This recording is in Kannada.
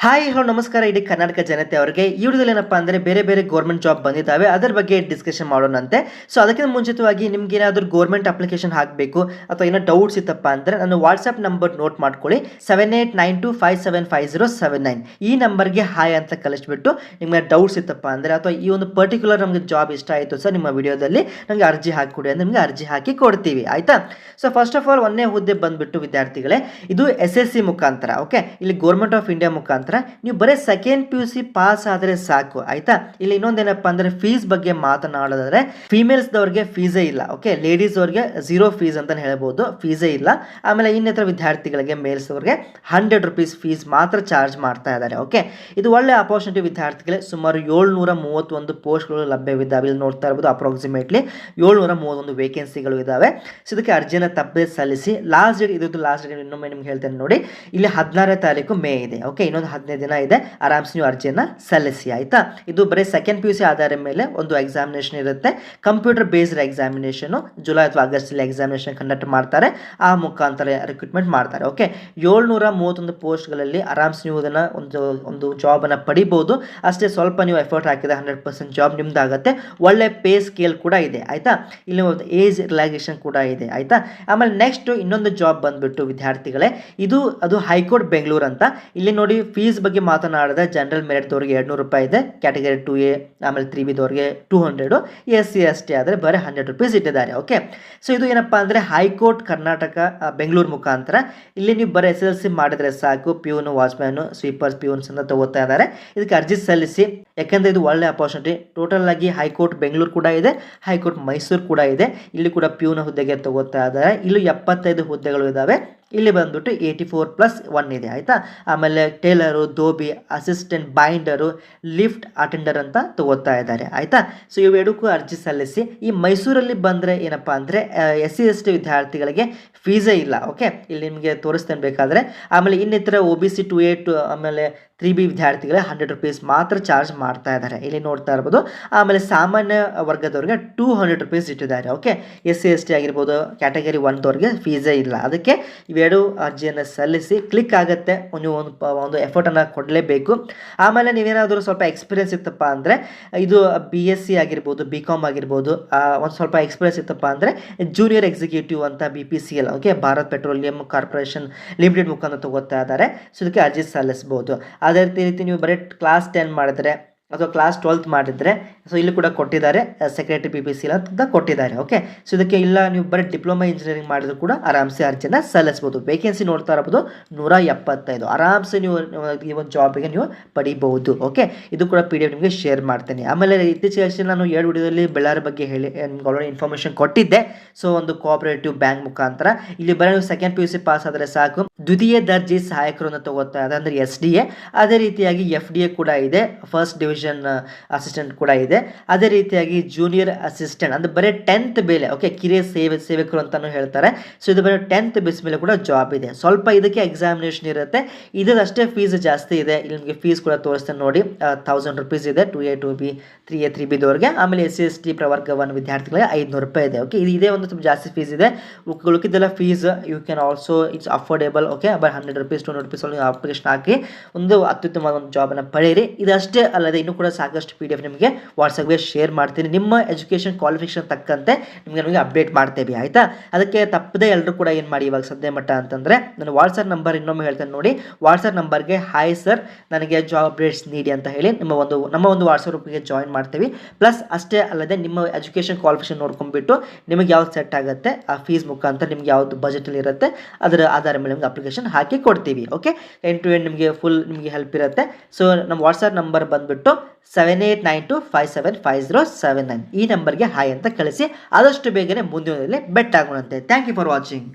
ಹಾಯ್ ಹಲೋ ನಮಸ್ಕಾರ ಇಡೀ ಕರ್ನಾಟಕ ಜನತೆ ಅವರಿಗೆ ಈ ವಿಡಿಯೋದಲ್ಲಿ ಏನಪ್ಪಾ ಅಂದರೆ ಬೇರೆ ಬೇರೆ ಗೌರ್ಮೆಂಟ್ ಜಾಬ್ ಬಂದಿದ್ದಾವೆ ಅದರ ಬಗ್ಗೆ ಡಿಸ್ಕಷನ್ ಮಾಡೋಣಂತೆ. ಸೊ ಅದಕ್ಕಿಂತ ಮುಂಚಿತವಾಗಿ ನಿಮ್ಗೆ ಏನಾದರೂ ಗೌರ್ಮೆಂಟ್ ಅಪ್ಲಿಕೇಶನ್ ಹಾಕಬೇಕು ಅಥವಾ ಏನೋ ಡೌಟ್ಸ್ ಇತ್ತಪ್ಪ ಅಂದರೆ ನನ್ನ ವಾಟ್ಸ್ಆ್ಯಪ್ ನಂಬರ್ ನೋಟ್ ಮಾಡ್ಕೊಳ್ಳಿ 7892575079 ಈ ನಂಬರ್ಗೆ ಹಾಯ್ ಅಂತ ಕಳಿಸ್ಬಿಟ್ಟು ನಿಮಗೆ ಡೌಟ್ಸ್ ಇತ್ತಪ್ಪ ಅಂದರೆ ಅಥವಾ ಈ ಒಂದು ಪರ್ಟಿಕ್ಯುಲರ್ ನಮಗೆ ಜಾಬ್ ಇಷ್ಟ ಆಯಿತು ಸರ್ ನಿಮ್ಮ ವಿಡಿಯೋದಲ್ಲಿ ನನಗೆ ಅರ್ಜಿ ಹಾಕಿಕೊಡಿ ಅಂದರೆ ನಿಮಗೆ ಅರ್ಜಿ ಹಾಕಿ ಕೊಡ್ತೀವಿ ಆಯಿತಾ. ಸೊ ಫಸ್ಟ್ ಆಫ್ ಆಲ್ ಒಂದೇ ಹುದ್ದೆ ಬಂದುಬಿಟ್ಟು ವಿದ್ಯಾರ್ಥಿಗಳೇ ಇದು SSC ಮುಖಾಂತರ ಓಕೆ ಇಲ್ಲಿ ಗೌರ್ಮೆಂಟ್ ಆಫ್ ಇಂಡಿಯಾ ಮುಖಾಂತರ ನೀವು ಬರೀ ಸೆಕೆಂಡ್ PUC ಪಾಸ್ ಆದರೆ ಸಾಕು ಆಯ್ತಾ. ಇಲ್ಲಿ ಇನ್ನೊಂದೇನಪ್ಪ ಅಂದ್ರೆ ಫೀಸ್ ಬಗ್ಗೆ ಮಾತನಾಡೋದಾದ್ರೆ ಫೀಮೇಲ್ಸ್ ದವರಿಗೆ ಫೀಸೇ ಇಲ್ಲ ಓಕೆ, ಲೇಡೀಸ್ ಅವ್ರಿಗೆ ಝೀರೋ ಫೀಸ್ ಅಂತ ಹೇಳ್ಬೋದು, ಫೀಸೇ ಇಲ್ಲ. ಆಮೇಲೆ ಇನ್ನಿತರ ವಿದ್ಯಾರ್ಥಿಗಳಿಗೆ ಮೇಲ್ಸ್ ಅವ್ರಿಗೆ 100 ರೂಪೀಸ್ ಫೀಸ್ ಮಾತ್ರ ಚಾರ್ಜ್ ಮಾಡ್ತಾ ಇದ್ದಾರೆ ಓಕೆ. ಇದು ಒಳ್ಳೆ ಅಪರ್ಚುನಿಟಿ ವಿದ್ಯಾರ್ಥಿಗಳೇ. ಸುಮಾರು 731 ಪೋಸ್ಟ್ಗಳು ಲಭ್ಯವಿದ್ದಾವೆ. ಇಲ್ಲಿ ನೋಡ್ತಾ ಇರ್ಬೋದು ಅಪ್ರಾಕ್ಸಿಮೇಟ್ಲಿ 731 ವೇಕೆನ್ಸಿಗಳು ಇದ್ದಾವೆ. ಸೊ ಇದಕ್ಕೆ ಅರ್ಜಿಯನ್ನು ತಪ್ಪದೆ ಸಲ್ಲಿಸಿ. ಲಾಸ್ಟ್ ಡೇಟ್ ಇದು ಲಾಸ್ಟ್ ಡೇಟ್ ಇನ್ನೊಮ್ಮೆ ನಿಮ್ಗೆ ಹೇಳ್ತೇನೆ ನೋಡಿ, ಇಲ್ಲಿ 16ನೇ ತಾರೀಕು ಮೇ ಇದೆ ಓಕೆ, ಇನ್ನೊಂದು 15 ದಿನ ಇದೆ. ಆರಾಮ್ಸೆ ನೀವು ಅರ್ಜಿಯನ್ನು ಸಲ್ಲಿಸಿ ಆಯ್ತಾ. ಇದು ಬರೀ ಸೆಕೆಂಡ್ PUC ಆಧಾರದ ಮೇಲೆ ಒಂದು ಎಕ್ಸಾಮಿನೇಷನ್ ಇರುತ್ತೆ, ಕಂಪ್ಯೂಟರ್ ಬೇಸ್ಡ್ ಎಕ್ಸಾಮಿನೇಷನ್. ಜುಲೈ ಅಥವಾ ಆಗಸ್ಟ್ ಅಲ್ಲಿ ಎಕ್ಸಾಮಿನೇಷನ್ ಕಂಡಕ್ಟ್ ಮಾಡ್ತಾರೆ, ಆ ಮುಖಾಂತರ ರಿಕ್ರೂಟ್ಮೆಂಟ್ ಮಾಡ್ತಾರೆ ಓಕೆ. 731 ಪೋಸ್ಟ್ಗಳಲ್ಲಿ ಆರಾಮ್ಸೆ ನೀವು ಅದನ್ನು ಒಂದು ಜಾಬನ್ನು ಪಡಿಬೋದು. ಅಷ್ಟೇ ಸ್ವಲ್ಪ ನೀವು ಎಫರ್ಟ್ ಹಾಕಿದ್ರೆ 100% ಜಾಬ್ ನಿಮ್ದಾಗತ್ತೆ. ಒಳ್ಳೆ ಪೇ ಸ್ಕೇಲ್ ಕೂಡ ಇದೆ ಆಯ್ತಾ. ಇಲ್ಲಿ ಒಂದು ಏಜ್ ರಿಲ್ಯಾಕ್ಸೇಷನ್ ಕೂಡ ಇದೆ ಆಯ್ತಾ. ಆಮೇಲೆ ನೆಕ್ಸ್ಟ್ ಇನ್ನೊಂದು ಜಾಬ್ ಬಂದ್ಬಿಟ್ಟು ವಿದ್ಯಾರ್ಥಿಗಳೇ ಅದು ಹೈಕೋರ್ಟ್ ಬೆಂಗಳೂರು ಅಂತ. ಇಲ್ಲಿ ನೋಡಿ ಫೀಸ್ ಬಗ್ಗೆ ಮಾತನಾಡಿದ್ರೆ ಜನರಲ್ ಮೆರಿಟ್ದವ್ರಿಗೆ 200 ರೂಪಾಯಿ ಇದೆ, ಕ್ಯಾಟಗರಿ 2A ಆಮೇಲೆ 3B ದವ್ರಿಗೆ 200, SC ST ಆದರೆ ಬರೀ 100 ರೂಪೀಸ್ ಇಟ್ಟಿದ್ದಾರೆ ಓಕೆ. ಸೊ ಇದು ಏನಪ್ಪ ಅಂದರೆ ಹೈಕೋರ್ಟ್ ಕರ್ನಾಟಕ ಬೆಂಗಳೂರು ಮುಖಾಂತರ. ಇಲ್ಲಿ ನೀವು ಬರೀ SSLC ಮಾಡಿದರೆ ಸಾಕು, ಪ್ಯೂನು ವಾಚ್ಮ್ಯಾನು ಸ್ವೀಪರ್ಸ್ ಪ್ಯೂನ್ಸ್ ಅಂತ ತಗೋತಾ ಇದ್ದಾರೆ. ಇದಕ್ಕೆ ಅರ್ಜಿ ಸಲ್ಲಿಸಿ, ಯಾಕಂದರೆ ಇದು ಒಳ್ಳೆ ಅಪರ್ಚುನಿಟಿ. ಟೋಟಲ್ ಆಗಿ ಹೈಕೋರ್ಟ್ ಬೆಂಗಳೂರು ಕೂಡ ಇದೆ, ಹೈಕೋರ್ಟ್ ಮೈಸೂರು ಕೂಡ ಇದೆ. ಇಲ್ಲಿ ಕೂಡ ಪ್ಯೂನ ಹುದ್ದೆಗೆ ತಗೋತಾ ಇದ್ದಾರೆ. ಇಲ್ಲಿ 75 ಹುದ್ದೆಗಳು ಇದ್ದಾವೆ. ಇಲ್ಲಿ ಬಂದ್ಬಿಟ್ಟು 84+1 ಇದೆ ಆಯಿತಾ. ಆಮೇಲೆ ಟೇಲರು, ದೋಬಿ, ಅಸಿಸ್ಟೆಂಟ್, ಬೈಂಡರು, ಲಿಫ್ಟ್ ಅಟೆಂಡರ್ ಅಂತ ತಗೋತಾ ಇದ್ದಾರೆ ಆಯಿತಾ. ಸೊ ಇವೆರಡಕ್ಕೂ ಅರ್ಜಿ ಸಲ್ಲಿಸಿ. ಈ ಮೈಸೂರಲ್ಲಿ ಬಂದರೆ ಏನಪ್ಪ ಅಂದರೆ SC ST ವಿದ್ಯಾರ್ಥಿಗಳಿಗೆ ಫೀಸೇ ಇಲ್ಲ ಓಕೆ, ಇಲ್ಲಿ ನಿಮಗೆ ತೋರಿಸ್ತೇನೆ ಬೇಕಾದರೆ. ಆಮೇಲೆ ಇನ್ನಿತರ OBC 2A ಆಮೇಲೆ 3B ವಿದ್ಯಾರ್ಥಿಗಳೇ 100 ರೂಪೀಸ್ ಮಾತ್ರ ಚಾರ್ಜ್ ಮಾಡ್ತಾ ಇದ್ದಾರೆ, ಇಲ್ಲಿ ನೋಡ್ತಾ ಇರ್ಬೋದು. ಆಮೇಲೆ ಸಾಮಾನ್ಯ ವರ್ಗದವ್ರಿಗೆ 200 ರೂಪೀಸ್ ಇಟ್ಟಿದ್ದಾರೆ ಓಕೆ. SC ST ಆಗಿರ್ಬೋದು, ಕ್ಯಾಟಗರಿ 1ದವ್ರಿಗೆ ಫೀಸೇ ಇಲ್ಲ. ಅದಕ್ಕೆ ಇವೆರಡು ಅರ್ಜಿಯನ್ನು ಸಲ್ಲಿಸಿ. ಕ್ಲಿಕ್ ಆಗುತ್ತೆ, ನೀವು ಒಂದು ಎಫರ್ಟನ್ನು ಕೊಡಲೇಬೇಕು. ಆಮೇಲೆ ನೀವೇನಾದರೂ ಸ್ವಲ್ಪ ಎಕ್ಸ್ಪೀರಿಯನ್ಸ್ ಇತ್ತಪ್ಪ ಅಂದರೆ ಇದು BSc ಆಗಿರ್ಬೋದು, BCom ಆಗಿರ್ಬೋದು, ಒಂದು ಸ್ವಲ್ಪ ಎಕ್ಸ್ಪೀರಿಯನ್ಸ್ ಇತ್ತಪ್ಪ ಅಂದರೆ ಜೂನಿಯರ್ ಎಕ್ಸಿಕ್ಯೂಟಿವ್ ಅಂತ BPCL okay, Bharat petroleum corporation limited ಮುಖಾಂತರ ತಗೋತಾ ಇದ್ದಾರೆ. ಸೊ ಇದಕ್ಕೆ ಅರ್ಜಿ ಸಲ್ಲಿಸ್ಬೋದು. ಅದೇ ರೀತಿ ನೀವು ಬರೀ ಕ್ಲಾಸ್ 10 ಮಾಡಿದ್ರೆ ಅಥವಾ ಕ್ಲಾಸ್ 12 ಮಾಡಿದರೆ ಸೊ ಇಲ್ಲಿ ಕೂಡ ಕೊಟ್ಟಿದ್ದಾರೆ, ಸೆಕ್ರೆಟರಿ PPCL ಅಂತ ಕೊಟ್ಟಿದ್ದಾರೆ ಓಕೆ. ಸೊ ಇದಕ್ಕೆ ಇಲ್ಲ ನೀವು ಬರೀ ಡಿಪ್ಲೊಮಾ ಇಂಜಿನಿಯರಿಂಗ್ ಮಾಡಿದ್ರು ಕೂಡ ಆರಾಮ್ಸೆ ಅರ್ಜಿಯನ್ನು ಸಲ್ಲಿಸ್ಬೋದು. ವೇಕೆನ್ಸಿ ನೋಡ್ತಾ ಇರ್ಬೋದು 175, ಆರಾಮ್ಸೆ ನೀವು ಈ ಒಂದು ಜಾಬಿಗೆ ನೀವು ಪಡಿಬಹುದು ಓಕೆ. ಇದು ಕೂಡ PDF ನಿಮಗೆ ಶೇರ್ ಮಾಡ್ತೇನೆ. ಆಮೇಲೆ ಇತ್ತೀಚೆಗೆ ನಾನು 2 ವಿಡಿಯೋದಲ್ಲಿ ಬೆಳ್ಳಾರಿ ಬಗ್ಗೆ ಹೇಳಿ ನಿಮ್ಗೆ ಆಲ್ರೆಡಿ ಇನ್ಫಾರ್ಮೇಷನ್ ಕೊಟ್ಟಿದ್ದೆ. ಸೊ ಒಂದು ಕೋಆಪರೇಟಿವ್ ಬ್ಯಾಂಕ್ ಮುಖಾಂತರ ಇಲ್ಲಿ ಬರೀ ನೀವು ಸೆಕೆಂಡ್ PUC ಪಾಸ್ ಆದರೆ ಸಾಕು, ದ್ವಿತೀಯ ದರ್ಜೆ ಸಹಾಯಕರನ್ನು ತಗೋತಾ ಇದೆ ಅಂದರೆ SDA. ಅದೇ ರೀತಿಯಾಗಿ FDA ಕೂಡ ಇದೆ, ಫಸ್ಟ್ ಡಿವಿಷನ್ ಅಸಿಸ್ಟೆಂಟ್ ಕೂಡ ಇದೆ. ಅದೇ ರೀತಿಯಾಗಿ ಜೂನಿಯರ್ ಅಸಿಸ್ಟೆಂಟ್ ಅಂದರೆ ಬರೀ 10th ಮೇಲೆ ಓಕೆ, ಕಿರಿಯ ಸೇವಕರು ಅಂತಾನು ಹೇಳ್ತಾರೆ. ಸೊ ಇದು ಬರೀ 10th ಬೇಸ್ ಮೇಲೆ ಕೂಡ ಜಾಬ್ ಇದೆ. ಸ್ವಲ್ಪ ಇದಕ್ಕೆ ಎಕ್ಸಾಮಿನೇಷನ್ ಇರುತ್ತೆ, ಇದರಷ್ಟೇ ಫೀಸ್ ಜಾಸ್ತಿ ಇದೆ. ಇಲ್ಲಿ ನಿಮಗೆ ಫೀಸ್ ಕೂಡ ತೋರಿಸ್ತೇನೆ ನೋಡಿ, 1000 ರೂಪೀಸ್ ಇದೆ 2A 2B 3A 3B ದವ್ರಿಗೆ. ಆಮೇಲೆ SC ST ಪ್ರವರ್ಗ 1 ವಿದ್ಯಾರ್ಥಿಗಳಿಗೆ 500 ರೂಪಾಯಿ ಇದೆ ಓಕೆ. ಇದೇ ಒಂದು ಸ್ವಲ್ಪ ಜಾಸ್ತಿ ಫೀಸ್ ಇದೆ. ಉಳಿಕಿದ್ದೆಲ್ಲ fees you can also it's affordable okay. By 100 rupees 200 rupees ನೀವು ಅಪ್ಲಿಕೇಶನ್ ಹಾಕಿ ಒಂದು ಅತ್ಯುತ್ತಮವಾದ ಒಂದು ಜಾಬನ್ನು ಪಡೆಯಿರಿ. ಇದಷ್ಟೇ ಅಲ್ಲದೆ ಇನ್ನೂ ಕೂಡ ಸಾಕಷ್ಟು PDF ನಿಮಗೆ ವಾಟ್ಸಪ್ಗೆ ಶೇರ್ ಮಾಡ್ತೀನಿ. ನಿಮ್ಮ ಎಜುಕೇಷನ್ ಕ್ವಾಲಿಫಿಕೇಷನ್ ತಕ್ಕಂತೆ ನಿಮಗೆ ಅಪ್ಡೇಟ್ ಮಾಡ್ತೇವೆ ಆಯಿತಾ. ಅದಕ್ಕೆ ತಪ್ಪದೆ ಎಲ್ಲರೂ ಕೂಡ ಏನು ಮಾಡಿ ಇವಾಗ ಸದ್ಯ ಮಟ್ಟ ಅಂತಂದರೆ ನನ್ನ ವಾಟ್ಸಪ್ ನಂಬರ್ ಇನ್ನೊಮ್ಮೆ ಹೇಳ್ತೇನೆ ನೋಡಿ, ವಾಟ್ಸಪ್ ನಂಬರ್ಗೆ ಹಾಯ್ ಸರ್ ನನಗೆ ಜಾಬ್ ಅಪ್ಡೇಟ್ಸ್ ನೀಡಿ ಅಂತ ಹೇಳಿ ನಮ್ಮ ಒಂದು ವಾಟ್ಸಪ್ ಗ್ರೂಪ್ಗೆ ಜಾಯಿನ್ ಮಾಡ್ತೀವಿ. ಪ್ಲಸ್ ಅಷ್ಟೇ ಅಲ್ಲದೆ ನಿಮ್ಮ ಎಜುಕೇಷನ್ ಕ್ವಾಲಿಫಿಕೇಷನ್ ನೋಡ್ಕೊಂಡ್ಬಿಟ್ಟು ನಿಮಗೆ ಯಾವ್ದು ಸೆಟ್ ಆಗುತ್ತೆ ಆ ಫೀಸ್ ಮುಖಾಂತರ ನಿಮ್ಗೆ ಯಾವ್ದು ಬಜೆಟಲ್ಲಿ ಇರುತ್ತೆ ಅದರ ಆಧಾರ ಮೇಲೆ ನಿಮ್ಗೆ ಅಪ್ಲಿಕೇಶನ್ ಹಾಕಿ ಕೊಡ್ತೀವಿ ಓಕೆ. ಎಂಡ್ ಟು ಎಂಡ್ ನಿಮಗೆ ಫುಲ್ ನಿಮಗೆ ಹೆಲ್ಪ್ ಇರುತ್ತೆ. ಸೊ ನಮ್ಮ ವಾಟ್ಸಪ್ ನಂಬರ್ ಬಂದುಬಿಟ್ಟು 7892575079 ಈ ನಂಬರ್ಗೆ ಹಾಯ್ ಅಂತ ಕಳಿಸಿ. ಆದಷ್ಟು ಬೇಗನೆ ಮುಂದಿನದಲ್ಲಿ ಬೆಟ್ ಆಗೋಣಂತೆ. Thank you for watching.